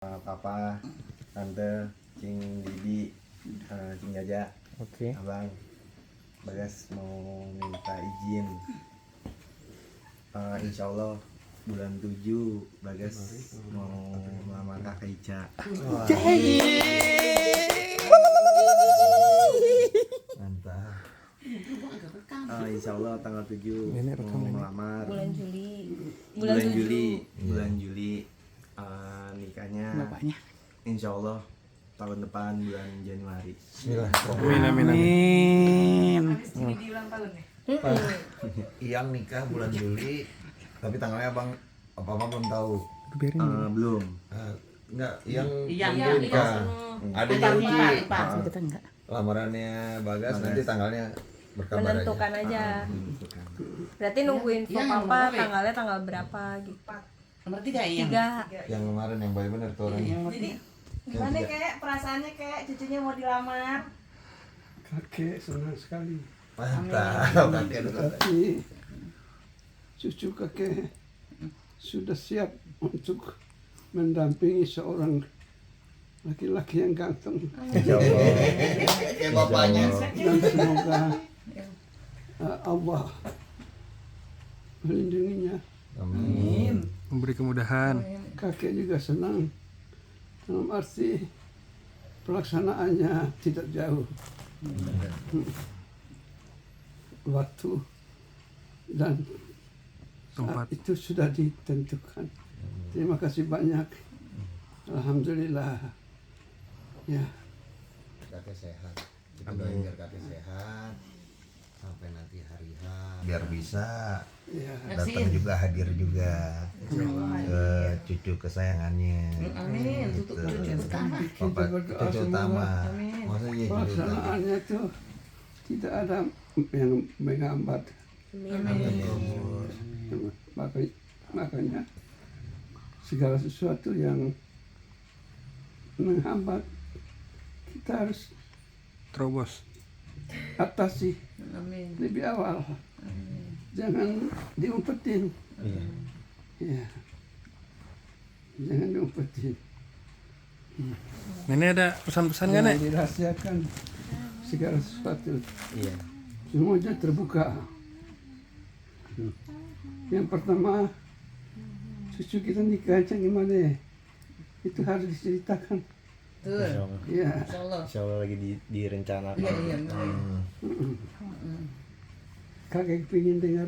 Papa, Tante, Cing Didi, Cing Jaja, Oke. Abang, Bagas mau minta izin. Insya Allah bulan 7 Bagas mau melamar kakak Ica. Mantap. Insya Allah tanggal 7 Nenek mau rekam, Nenek. melamar. Bulan Juli. Bulan 7. Juli. Nikahnya Bapaknya. Insya Allah tahun depan bulan Januari. Amin. Iyang nikah bulan Juli, tapi tanggalnya abang apa belum tahu. Biarin. Belum. Enggak, Iyang Iya, nikah. Adanya Uci. Kita enggak. Lamarannya Bagas nanti tanggalnya berkabar aja. Menentukan aja. Berarti nunggu info papa tanggalnya tanggal berapa gitu. Nomor 3 ya? 3. Yang kemarin yang baik bener tuh orangnya. Jadi gimana kayak perasaannya kayak cucunya mau dilamar? Kakek senang sekali. Mantap. Kakek aduh, kakek. Tapi cucu kakek sudah siap untuk mendampingi seorang laki-laki yang ganteng. Insya Allah. Kayak bapaknya. Dan semoga Allah melindunginya. Amin. Memberi kemudahan. Kakek juga senang dalam arti pelaksanaannya tidak jauh. Waktu dan Tempat. saat itu sudah ditentukan. Terima kasih banyak. Alhamdulillah. Ya, Kakek sehat. Kita doain biar kakek sehat sampai nanti hari H. Biar bisa ya. datang juga, hadir juga ke cucu kesayangannya. Amin. Tutup cucu utama. Papa cucu utama. Amin. Maksudnya cucu utama. Pelaksanaannya itu tidak ada yang menghambat. Makanya segala sesuatu yang menghambat kita harus Terobos. atasi Amin. lebih awal. Jangan diumpetin. Ya. Jangan diumpetin. Nenek ada pesan-pesan nggak, Nek? Jangan dirahasiakan segala sesuatu. Iya. Semuanya terbuka. Yang pertama, cucu kita nikah aja gimana? Itu harus diceritakan. Betul. Ya, Insyaallah. Insya Allah lagi direncanakan. Iya. kakek ingin dengar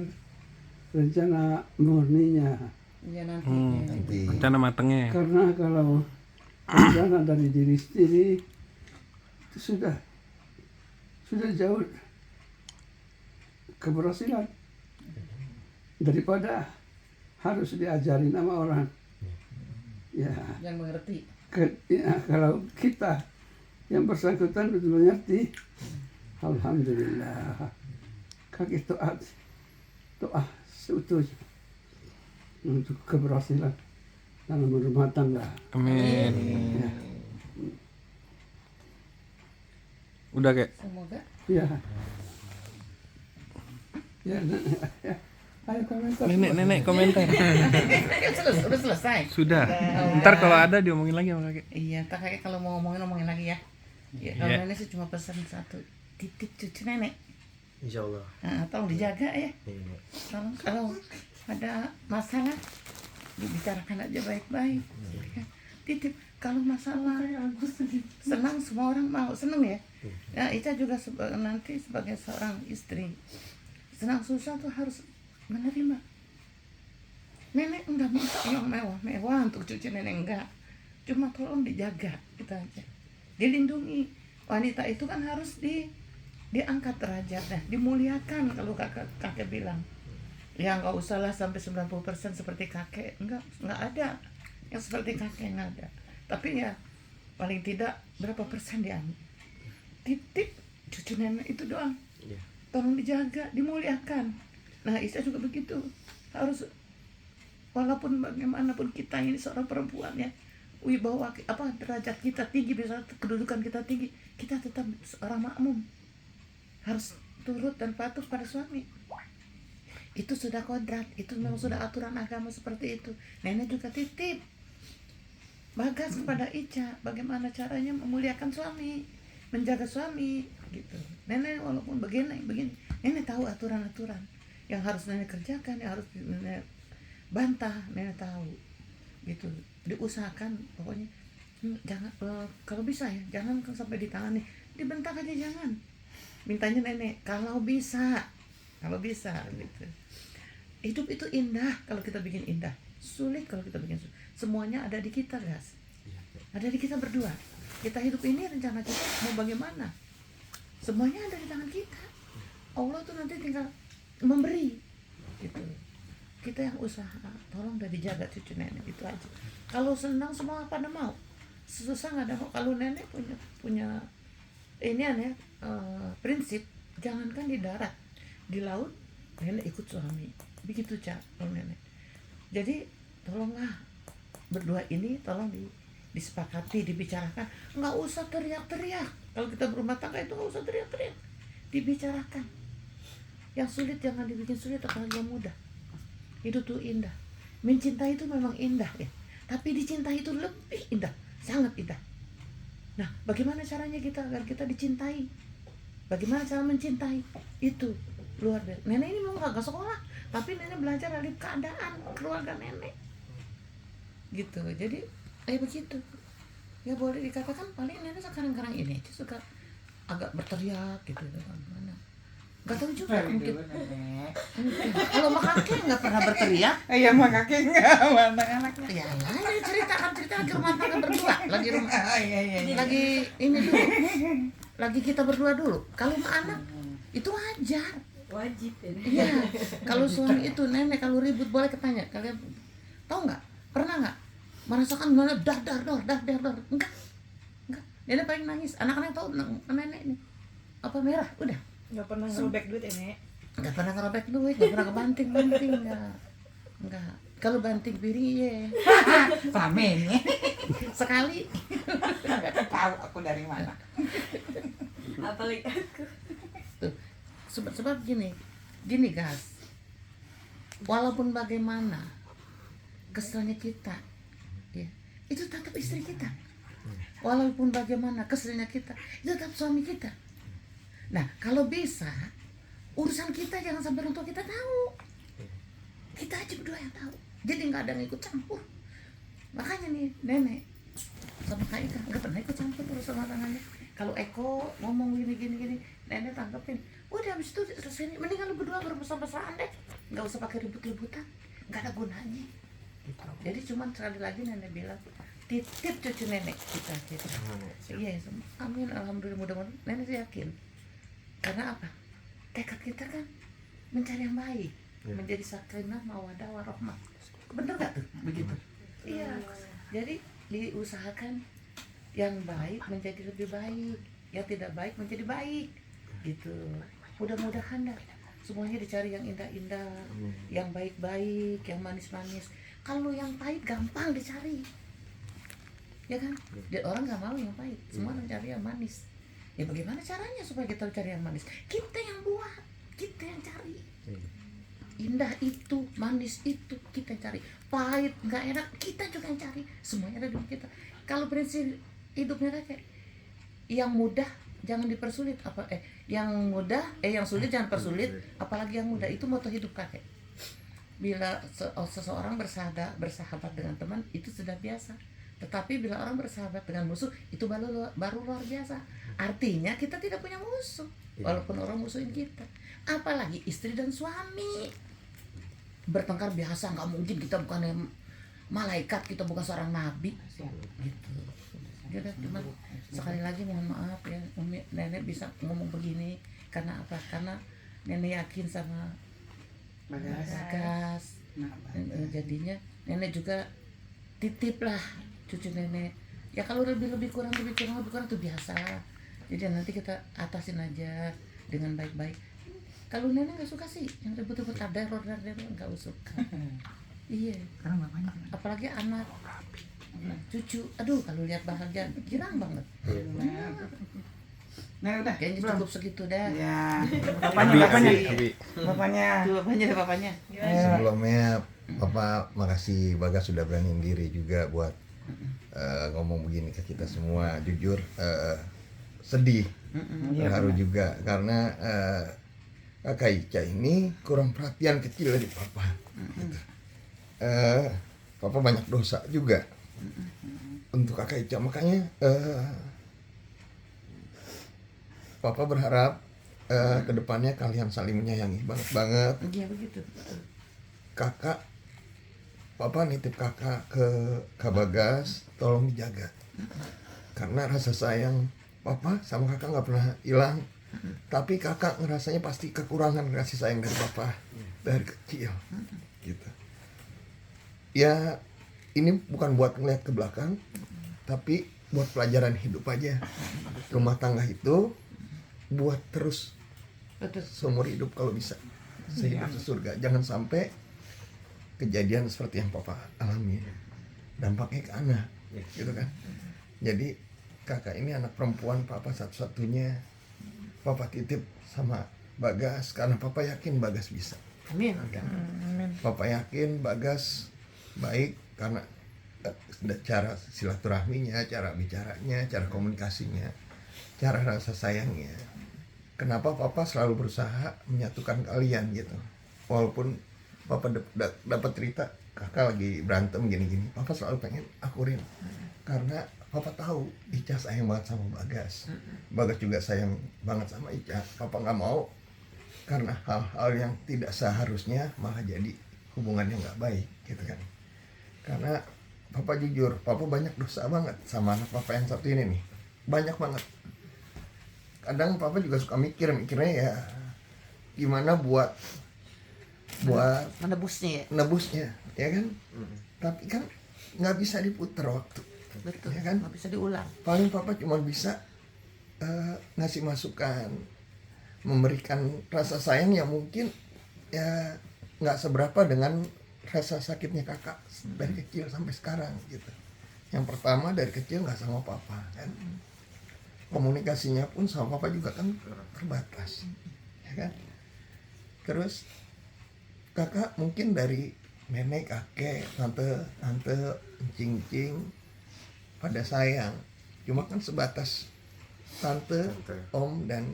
rencana murninya. Iya nanti. Nanti. Rencana matengnya. Karena kalau rencana dari diri sendiri itu sudah jauh keberhasilan daripada harus diajarin sama orang. Ya, Yang mengerti. ya, kalau kita yang bersangkutan betul mengerti, alhamdulillah. Kakek doa seutuhnya untuk keberhasilan dalam berumah tangga. Amin. Ya, Udah, Kek. Semoga. ya, ya, ya. Ayo komentar. Nenek komentar. Udah selesai. Sudah. Ntar kalau ada diomongin lagi sama Kakek. Iya, tak kayak kalau mau ngomongin lagi ya. Ya, kalau nenek sih cuma pesan satu, titip cucu nenek. Insya Allah. Nah, tolong dijaga ya. Iya. Tolong kalau ada masalah dibicarakan aja baik-baik. Ya, titip kalau masalah senang semua orang mau senang ya. Ya Ica juga nanti sebagai seorang istri senang susah tuh harus menerima. Nenek enggak minta yang mewah untuk cucu nenek enggak. Cuma tolong dijaga gitu aja. Dilindungi. Wanita itu kan harus diangkat derajatnya, dimuliakan kalau kakek bilang. Ya nggak usah lah sampai 90% seperti kakek, enggak ada yang seperti kakek, nggak ada. Tapi ya paling tidak berapa persen dia titip cucu nenek itu doang. Iya. Tolong dijaga, dimuliakan. Nah Isa juga begitu, harus walaupun bagaimanapun kita ini seorang perempuan ya, wibawa derajat kita tinggi, bisa kedudukan kita tinggi, kita tetap seorang makmum, harus turut dan patuh pada suami. Itu sudah kodrat, itu memang sudah aturan agama seperti itu. Nenek juga titip Bagas kepada Ica, bagaimana caranya memuliakan suami, menjaga suami, gitu. Nenek walaupun begini, nenek tahu aturan-aturan yang harus nenek kerjakan, yang harus nenek bantah, nenek tahu, gitu. Diusahakan pokoknya jangan kalau bisa ya, jangan sampai ditangani, dibentak aja jangan. Mintanya nenek kalau bisa gitu. Hidup itu indah kalau kita bikin indah, sulit kalau kita bikin sulit. Semuanya ada di kita, guys. Ada di kita berdua. Kita hidup ini rencana kita mau bagaimana? Semuanya ada di tangan kita. Allah tuh nanti tinggal memberi, gitu. Kita yang usaha, tolong udah dijaga cucu nenek itu aja. Kalau senang semua pada mau, susah nggak ada mau. Kalau nenek punya ini aneh prinsip, jangankan di darat, di laut nenek ikut suami. Begitu Cak, kalau nenek. Jadi tolonglah berdua ini tolong disepakati, dibicarakan. Nggak usah teriak-teriak. Kalau kita berumah tangga itu nggak usah teriak-teriak, dibicarakan. Yang sulit jangan dibikin sulit, apalagi yang mudah. Hidup tuh indah. Mencintai itu memang indah ya, tapi dicintai itu lebih indah, sangat indah. Nah, bagaimana caranya kita agar kita dicintai? Bagaimana cara mencintai? Itu luar biasa. Nenek ini memang gak sekolah, tapi nenek belajar dari keadaan keluarga nenek. Gitu. Jadi, begitu. Ya boleh dikatakan paling nenek sekarang-karang ini aja suka agak berteriak gitu kan. Mana? Gak tahu juga mungkin. Kalau mak kakek nggak pernah berteriak. Iya, mak kakek nggak, mana anaknya. Ya, cerita lagi rumah tangga berdua, lagi rumah. Iya. Lagi ini dulu. Lagi kita berdua dulu. Kalau sama anak itu wajar. Wajib ya. Iya. Kalau suami itu nenek kalau ribut boleh ketanya. Kalian tahu nggak? Pernah nggak merasakan mana dar. Enggak. Nenek paling nangis. Anak-anak tahu nenek ini apa merah udah. Nggak pernah ngerobek duit ya Nek. Nggak pernah ngerobek duit, nggak pernah kebanting nggak. Kalau banting piring iya. Pamen ya. Sekali. Nggak tahu aku dari mana. Apalagi aku. Tuh. Sebab gini guys. Walaupun bagaimana keselnya kita, ya, itu tetap istri kita. Walaupun bagaimana keselnya kita, itu tetap suami kita. Nah, kalau bisa urusan kita jangan sampai orang tua kita tahu. Kita aja berdua yang tahu. Jadi nggak ada yang ikut campur. Makanya nih nenek sama Kak Ika nggak pernah ikut campur urusan rumah tangganya. Kalau Eko ngomong gini, nenek tanggepin. Udah habis itu sini mendingan lu berdua berbesar-besaran deh. Nggak usah pakai ribut-ributan. Nggak ada gunanya. Gitu. Jadi cuman sekali lagi nenek bilang titip cucu nenek kita. Iya, amin, alhamdulillah, mudah-mudahan nenek sih yakin. Karena apa? Tekad kita kan mencari yang baik, menjadi sakinah, mawaddah, warahmah. Bener gak tuh? Begitu. Iya. Jadi diusahakan yang baik menjadi lebih baik, yang tidak baik menjadi baik. Gitu. Mudah-mudahan dah semuanya dicari yang indah-indah, yang baik-baik, yang manis-manis. Kalau yang pahit gampang dicari, ya kan? Jadi orang nggak mau yang pahit, semua mencari yang manis. Ya bagaimana caranya supaya kita cari yang manis? Kita yang buat, kita yang cari. Indah itu, manis itu kita cari. Pahit, nggak enak, kita juga yang cari. Semuanya ada di kita. Kalau prinsip hidupnya kayak yang mudah jangan dipersulit, yang sulit jangan persulit, apalagi yang mudah. Itu moto hidup kakek. Bila seseorang bersahabat dengan teman itu sudah biasa. Tetapi bila orang bersahabat dengan musuh itu baru luar biasa. Artinya kita tidak punya musuh, walaupun orang musuhin kita. Apalagi istri dan suami bertengkar biasa, nggak mungkin. Kita bukan malaikat, kita bukan seorang nabi. Gitu. Jadi cuma sekali lagi mohon maaf ya, nenek bisa ngomong begini karena apa? Karena nenek yakin sama Bagas. Jadinya nenek juga titip lah cucu nenek. Ya kalau lebih kurang itu biasa. Jadi nanti kita atasin aja dengan baik-baik. Kalau nenek nggak suka sih yang ribut-ribut ada nggak suka. Iya. Apalagi anak, cucu. Aduh kalau lihat bahagia girang banget. Nah udah. Kayaknya cukup segitu dah. Ya. Abi. Bapaknya. Sebelumnya Bapak makasih Bagas sudah beraniin diri juga buat ngomong begini ke kita semua. Jujur sedih, terharu juga karena Kakak Ica ini kurang perhatian kecil dari Papa. Gitu. Papa banyak dosa juga untuk Kakak Ica, makanya Papa berharap kedepannya kalian saling menyayangi banget. Iya begitu. Kakak, Papa nitip kakak ke Kak Bagas, tolong dijaga. Karena rasa sayang Papa sama kakak nggak pernah hilang. Tapi kakak ngerasanya pasti kekurangan kasih sayang dari Papa dari kecil, gitu. Ya, ini bukan buat ngeliat ke belakang, tapi buat pelajaran hidup aja. Rumah tangga itu buat terus seumur hidup kalau bisa, sehidup sesurga. Jangan sampai kejadian seperti yang Papa alami dampaknya ke anak, gitu kan. Jadi kakak ini anak perempuan Papa satu-satunya. Papa titip sama Bagas karena Papa yakin Bagas bisa. Amin. Papa yakin Bagas baik karena cara silaturahminya, cara bicaranya, cara komunikasinya, cara rasa sayangnya. Kenapa Papa selalu berusaha menyatukan kalian gitu. Walaupun Papa dapat cerita kakak lagi berantem gini-gini, Papa selalu pengen akurin. Karena Papa tahu Ica sayang banget sama Bagas. Bagas juga sayang banget sama Ica. Papa nggak mau karena hal-hal yang tidak seharusnya malah jadi hubungan yang nggak baik, gitu kan. Karena Papa jujur, Papa banyak dosa banget sama anak Papa yang satu ini nih. Banyak banget. Kadang Papa juga suka mikirnya ya gimana buat menebusnya, ya kan? Tapi kan nggak bisa diputar waktu. Betul, ya kan? nggak bisa diulang. Paling Papa cuma bisa ngasih masukan, memberikan rasa sayang yang mungkin ya nggak seberapa dengan rasa sakitnya kakak dari kecil sampai sekarang gitu. Yang pertama dari kecil nggak sama Papa kan, komunikasinya pun sama Papa juga kan terbatas, ya kan. Terus kakak mungkin dari nenek, kakek, tante, encing pada sayang, cuma kan sebatas tante, om dan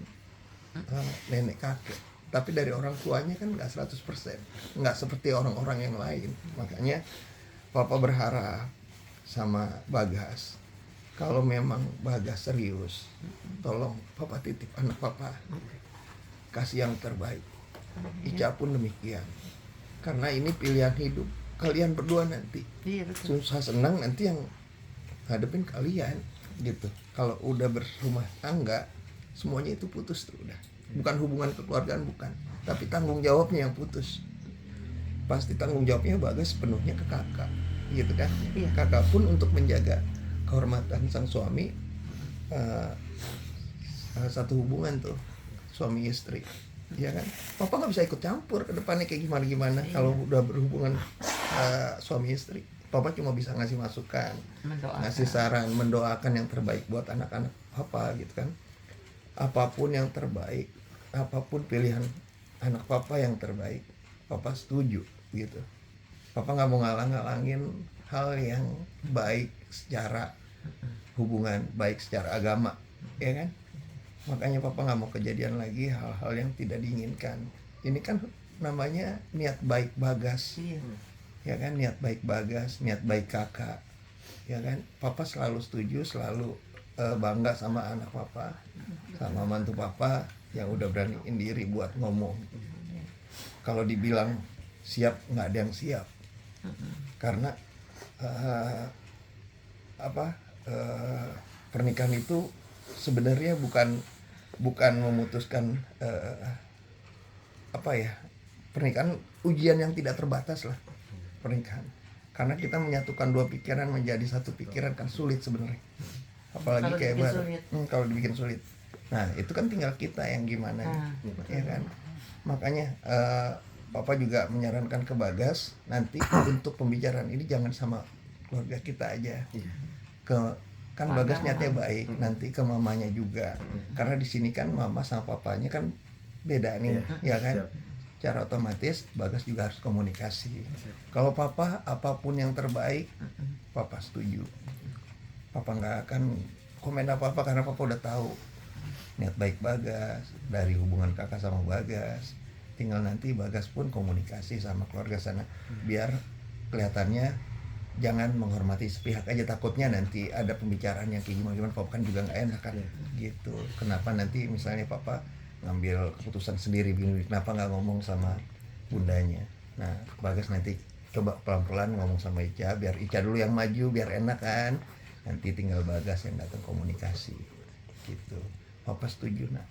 nenek, kakek. Tapi dari orang tuanya kan nggak 100%, nggak seperti orang-orang yang lain. Makanya Papa berharap sama Bagas, kalau memang Bagas serius, tolong Papa titip anak Papa, kasih yang terbaik. Ica pun demikian, karena ini pilihan hidup kalian berdua nanti. Iya betul. Susah senang nanti yang hadapin kalian gitu. Kalau udah berumah tangga semuanya itu putus tuh udah. Bukan hubungan kekeluargaan, bukan, tapi tanggung jawabnya yang putus. Pasti tanggung jawabnya Bagas sepenuhnya ke kakak, gitu kan. Iya. Kakak pun untuk menjaga kehormatan sang suami, satu hubungan tuh suami istri, ya kan. Papa nggak bisa ikut campur ke depannya kayak gimana kalau udah berhubungan suami istri. Papa cuma bisa ngasih masukan, ngasih saran, mendoakan yang terbaik buat anak-anak Papa, gitu kan. Apapun yang terbaik, apapun pilihan anak Papa yang terbaik, Papa setuju, gitu. Papa nggak mau ngalang-ngalangin hal yang baik secara hubungan, baik secara agama, ya kan. Makanya Papa nggak mau kejadian lagi hal-hal yang tidak diinginkan. Ini kan namanya niat baik Bagas. Iya. Ya kan, niat baik Bagas, niat baik kakak, ya kan. Papa selalu setuju, selalu bangga sama anak Papa, sama mantu Papa yang udah beraniin diri buat ngomong. Kalau dibilang siap, nggak ada yang siap, karena pernikahan itu sebenarnya bukan memutuskan pernikahan ujian yang tidak terbatas lah. Pernikahan, karena kita menyatukan dua pikiran menjadi satu pikiran kan sulit sebenarnya, apalagi Kalau kayak dibikin baru sulit. kalau dibikin sulit. Nah itu kan tinggal kita yang gimana, ya kan. Makanya Papa juga menyarankan ke Bagas nanti untuk pembicaraan ini jangan sama keluarga kita aja, kan Bagas niatnya baik, nanti ke mamanya juga, karena di sini kan mama sama papanya kan beda nih, ya kan. Secara otomatis Bagas juga harus komunikasi. Kalau Papa apapun yang terbaik, Papa setuju. papa nggak akan komen apa-apa karena papa udah tahu niat baik Bagas dari hubungan kakak sama Bagas. Tinggal nanti Bagas pun komunikasi sama keluarga sana biar kelihatannya jangan menghormati sepihak aja, takutnya nanti ada pembicaraan yang kayak gimana papa kan juga nggak enak kan gitu. Kenapa nanti misalnya papa ngambil keputusan sendiri begini, kenapa nggak ngomong sama bundanya. Nah Bagas nanti coba pelan-pelan ngomong sama Ica biar Ica dulu yang maju biar enak kan, nanti tinggal Bagas yang datang komunikasi gitu. Papa setuju nak.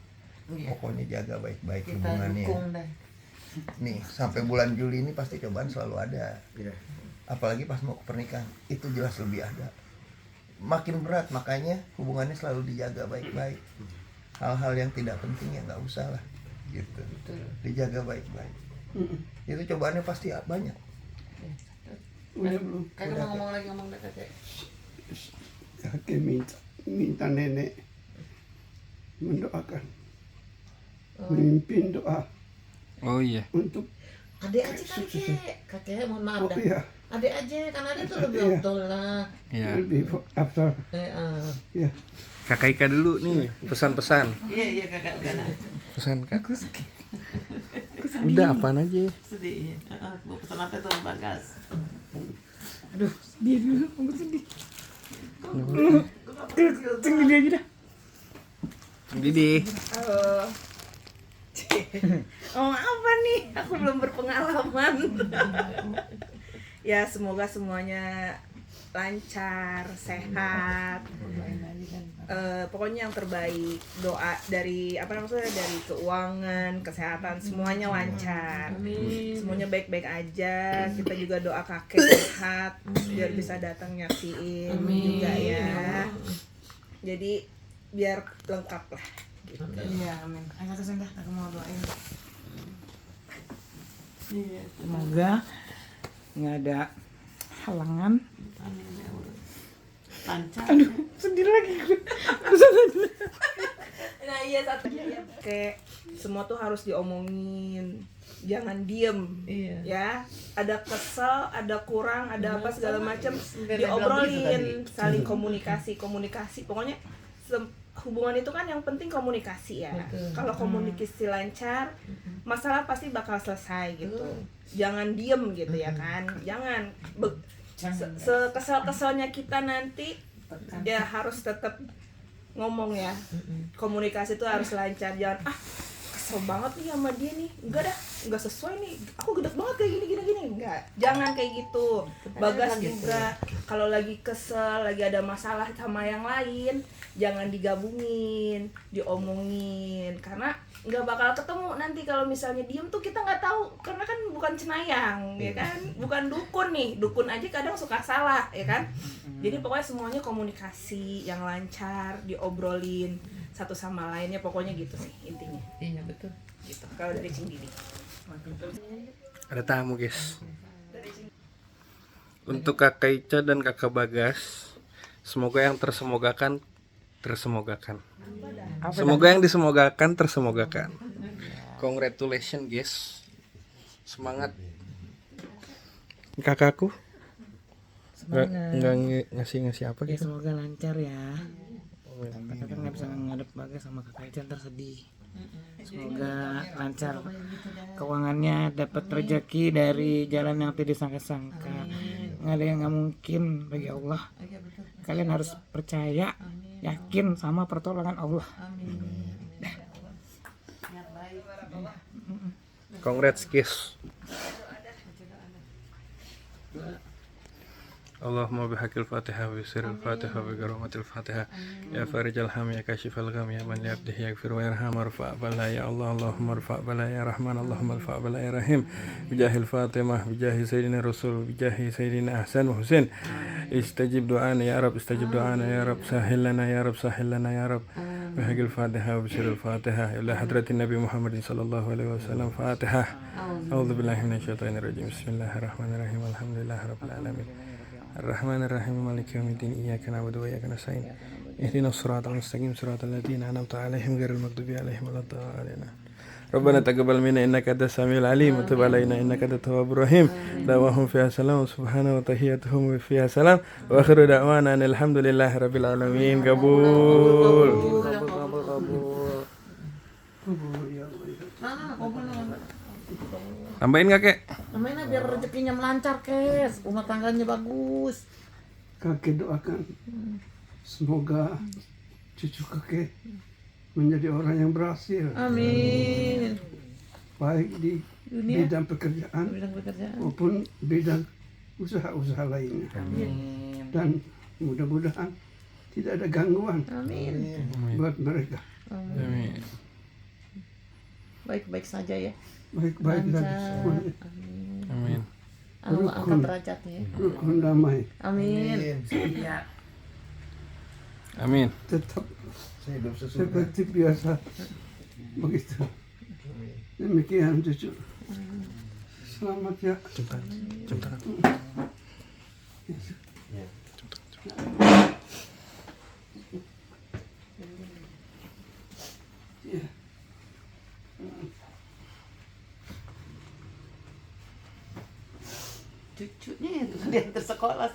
Pokoknya jaga baik-baik Kita hubungannya. dukung dah. Nih sampai bulan Juli ini pasti cobaan selalu ada. Iya. Apalagi pas mau ke pernikahan itu jelas lebih ada. Makin berat, makanya hubungannya selalu dijaga baik-baik. Hal-hal yang tidak penting ya nggak usah lah gitu. Dijaga baik-baik. Itu cobaannya pasti banyak. Udah belum? Kakek mau ngomong lagi, ngomong dah kakek. Kakek minta nenek mendoakan, memimpin doa Oh iya. untuk Adek aja kakek mohon maaf dah. iya Adek aja, kan adek tuh lebih Iya. betul lah. Iya. lebih after ya. Kakak Ika dulu nih pesan-pesan. Iya kakak udah nah. Pesan Kak. Udah apaan aja. Sedih. Mau pesan apa tuh Bagas? Didi. Halo. Oh apa nih? Aku belum berpengalaman. Ya semoga semuanya lancar, sehat. Pokoknya yang terbaik. Doa dari dari keuangan, kesehatan semuanya lancar. Semuanya baik-baik aja. Kita juga doa kakek sehat biar bisa datang nyaksiin juga ya. Jadi biar lengkap lah. Iya, amin. Ayo satu sendah, aku mau doain. Iya, semoga nggak ada halangan. Amin ya Allah. Lancar. Aduh, sedih lagi gue. Nah iya satunya kayak semua tuh harus diomongin, jangan diem. Iya. Ya ada kesel, ada kurang, ada apa segala macam Biar diobrolin, saling komunikasi pokoknya hubungan itu kan yang penting komunikasi ya. Kalau komunikasi lancar, masalah pasti bakal selesai gitu. Jangan diem gitu ya kan, jangan sekesal-kesalnya kita nanti ya harus tetap ngomong ya. Komunikasi itu harus lancar, jangan kesel banget nih sama dia nih, enggak sesuai nih, aku gedek banget kayak gini, enggak, jangan kayak gitu. Bagas juga kalau lagi kesel, lagi ada masalah sama yang lain, jangan digabungin, diomongin, karena nggak bakal ketemu nanti. Kalau misalnya diem tuh kita nggak tahu, karena kan bukan cenayang ya kan, bukan dukun nih, dukun aja kadang suka salah ya kan. Jadi pokoknya semuanya komunikasi yang lancar, diobrolin satu sama lainnya, pokoknya gitu sih intinya. Iya betul. Gitu kalau dari Cing Didi. Ada tamu guys. Untuk Kakak Ica dan Kakak Bagas, semoga yang tersemogakan. Semoga yang disemogakan tersemogakan. Congratulations guys. Semangat. Kakakku nggak ngasih apa Ya gitu. semoga lancar ya. Kakak kan nggak bisa ngadep Bagas sama kakak Ica, ntar sedih. Semoga lancar keuangannya, dapat rezeki dari jalan yang tidak disangka-sangka. Nggak ada yang nggak mungkin bagi Allah. Kalian harus percaya, yakin sama pertolongan Allah. Congrats guys. Allahumma bihaqil Fatihah wa sirril Fatihah wa karomatil Fatihah ya farijal ham ya kashifal gham ya man yabdih yaghfir wa yarham warfa' bala ya Allah Allahumma rfa' bala ya Rahman Allahumma rfa' bala ya Rahim bijahil Fatimah bijahi Sayyidina Rasul bijahi Sayyidina Ahsan wa Husain istajib du'ana ya Rab istajib du'ana ya Rab sahil lana ya Rab sahil lana ya Rab bihaqil Fatihah wa sirril Fatihah ila hadratin Nabi Muhammadin sallallahu alaihi wasallam Fatihah. A'udzu billahi minasyaitonir rajim. Bismillahirrahmanirrahim. Alhamdulillahirabbil alamin. Ar-Rahmanir-Rahim Maliki yaumiddin iyyaka na'budu wa iyyaka nasta'in ihdinas siratal mustaqim siratal ladzina an'amta 'alaihim ghairil maghdubi 'alaihim waladdallin ربنا تقبل منا إنك أنت السميع العليم وتب علينا إنك أنت التواب الرحيم دعواهم فيها سلام سبحانه وتحياتهم فيها سلام وآخر دعوانا أن الحمد لله رب العالمين قبول tambahin nggak kek? Namanya biar rezekinya melancar, Kes. Rumah tangganya bagus. Kakek doakan semoga cucu kakek menjadi orang yang berhasil, Amin. baik di Dunia. bidang pekerjaan Bidang pekerjaan. maupun bidang usaha-usaha lainnya. Dan mudah-mudahan tidak ada gangguan Amin. buat mereka. Amin. Baik-baik saja ya. Baik-baik saja Lancar. semuanya. Amin. Allah angkat derajatnya. Rukun damai Amin. Amin. tetap Saya hidup sesudah. seperti biasa begitu. Demikian cucu. Selamat ya. Jam tangan. Ya. Cucunya itu diantar sekolah